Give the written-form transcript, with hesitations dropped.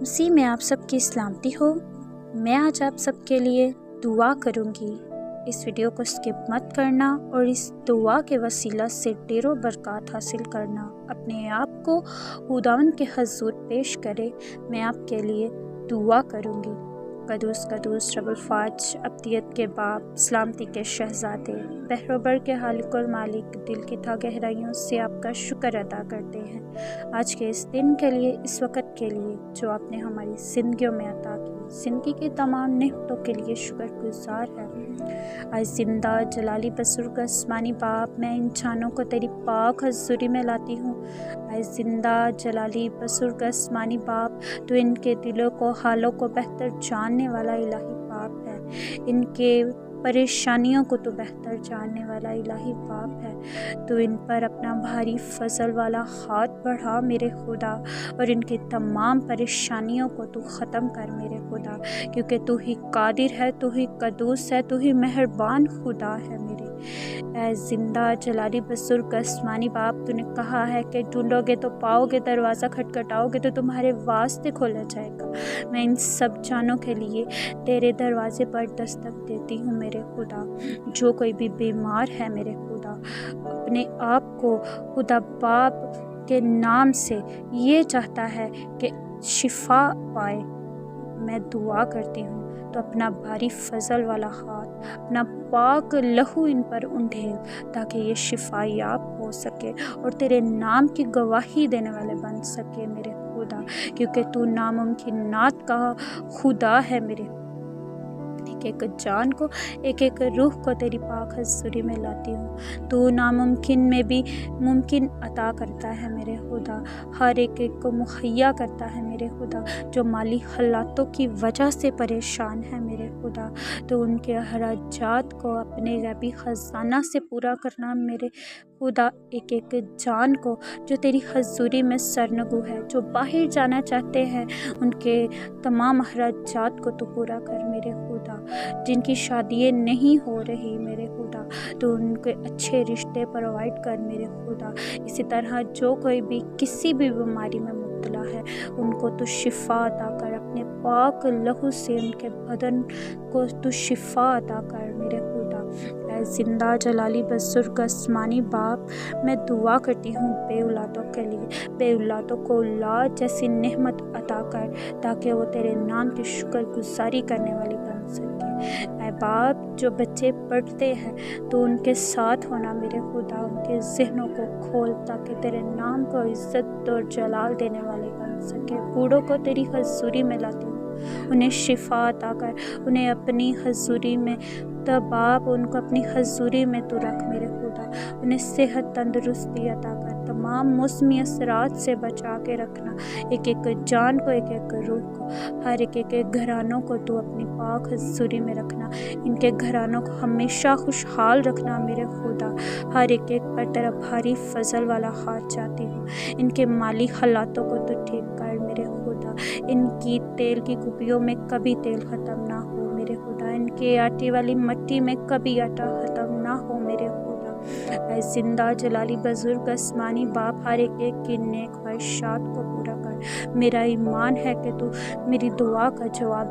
مسیح میں آپ سب کی سلامتی ہو۔ میں آج آپ سب کے لیے دعا کروں گی۔ اس ویڈیو کو سکپ مت کرنا اور اس دعا کے وسیلہ سے ڈھیروں برکات حاصل کرنا۔ اپنے آپ کو خداوند کے حضور پیش کرے۔ میں آپ کے لیے دعا کروں گی۔ قدوس قدوس رب الفاج، ابدیت کے باپ، سلامتی کے شہزادے، بحر و بر کے خالق اور مالک، دل کی تہ گہرائیوں سے آپ کا شکر ادا کرتے ہیں آج کے اس دن کے لیے، اس وقت کے لیے جو آپ نے ہماری زندگیوں میں عطا کی۔ زندگی کی تمام نعمتوں کے لیے شکر گزار ہے۔ آج زندہ جلالی بزرگ آسمانی باپ، میں ان جانوں کو تیری پاک حضوری میں لاتی ہوں۔ آج زندہ جلالی بزرگ آسمانی باپ، تو ان کے دلوں کو، حالوں کو بہتر جاننے والا الہی باپ ہے۔ ان کے پریشانیوں کو تو بہتر جاننے والا الہی باپ ہے۔ تو ان پر اپنا بھاری فضل والا ہاتھ بڑھا میرے خدا، اور ان کی تمام پریشانیوں کو تو ختم کر میرے خدا، کیونکہ تو ہی قادر ہے، تو ہی قدوس ہے، تو ہی مہربان خدا ہے میرے۔ اے زندہ جلالی بزرگ آسمانی باپ، تو نے کہا ہے کہ ڈھونڈو گے تو پاؤ گے، دروازہ کھٹکھٹاؤ گے تو تمہارے واسطے کھولا جائے گا۔ میں ان سب جانوں کے لیے تیرے دروازے پر دستک دیتی ہوں میرے خدا۔ جو کوئی بھی بیمار ہے میرے خدا، اپنے آپ کو خدا باپ کے نام سے یہ چاہتا ہے کہ شفا پائے، میں دعا کرتی ہوں تو اپنا بھاری فضل والا ہاتھ، اپنا پاک لہو ان پر انڈھیل، تاکہ یہ شفا یاب ہو سکے اور تیرے نام کی گواہی دینے والے بن سکے میرے خدا، کیونکہ تو ناممکنات کا خدا ہے میرے۔ ایک ایک جان کو، ایک ایک روح کو تیری پاک حضوری میں لاتی ہوں۔ تو ناممکن میں بھی ممکن عطا کرتا ہے میرے خدا، ہر ایک کو مہیا کرتا ہے میرے خدا، جو مالی حالاتوں کی وجہ سے پریشان ہے میرے خدا، تو ان کے اخراجات کو اپنے غیبی خزانہ سے پورا کرنا میرے خدا۔ ایک ایک جان کو جو تیری حضوری میں سرنگو ہے، جو باہر جانا چاہتے ہیں، ان کے تمام اخراجات کو تو پورا کر میرے خدا۔ جن کی شادیاں نہیں ہو رہی میرے خدا، تو ان کے اچھے رشتے پرووائڈ کر میرے خدا۔ اسی طرح جو کوئی بھی کسی بھی بیماری میں مبتلا ہے، ان کو تو شفا عطا کر، اپنے پاک لہو سے ان کے بدن کو تو شفا عطا کر میرے خدا۔ اے زندہ جلالی بزرگ آسمانی باپ، میں دعا کرتی ہوں بے اولادوں کے لیے۔ بے اولادوں کو اولاد جیسی نعمت عطا کر، تاکہ وہ تیرے نام کی شکر گزاری کرنے والی بن سکے۔ اے باپ، جو بچے پڑھتے ہیں تو ان کے ساتھ ہونا میرے خدا، ان کے ذہنوں کو کھول، تاکہ تیرے نام کو عزت اور جلال دینے والے بن سکے۔ بوڑھوں کو تیری حضوری میں لاتی ہوں، انہیں شفا عطا کر، انہیں اپنی حضوری میں تو باپ، ان کو اپنی حضوری میں تو رکھ میرے خدا، انہیں صحت تندرستی عطا کر، تمام موسمی اثرات سے بچا کے رکھنا، ایک ایک جان کو، ایک ایک روح کو، ہر ایک ایک گھرانوں کو تو اپنی پاک حضوری میں رکھنا، ان کے گھرانوں کو ہمیشہ خوشحال رکھنا میرے خدا۔ ہر ایک پر تیرا بھاری فضل والا ہاتھ چاہتی ہوں، ان کے مالی حالاتوں کو تو ٹھیک کر میرے خدا۔ ان کی تیل کی کپیوں میں کبھی تیل ختم نہ ہو میرے خدا، ان کے آٹے والی مٹی میں کبھی آٹا ختم نہ ہو میرے خدا۔ اے زندہ جلالی بزرگ آسمانی باپ، ہر ایک کی نیک خواہشات کو پورا کر۔ میرا ایمان ہے کہ تو میری دعا کا جواب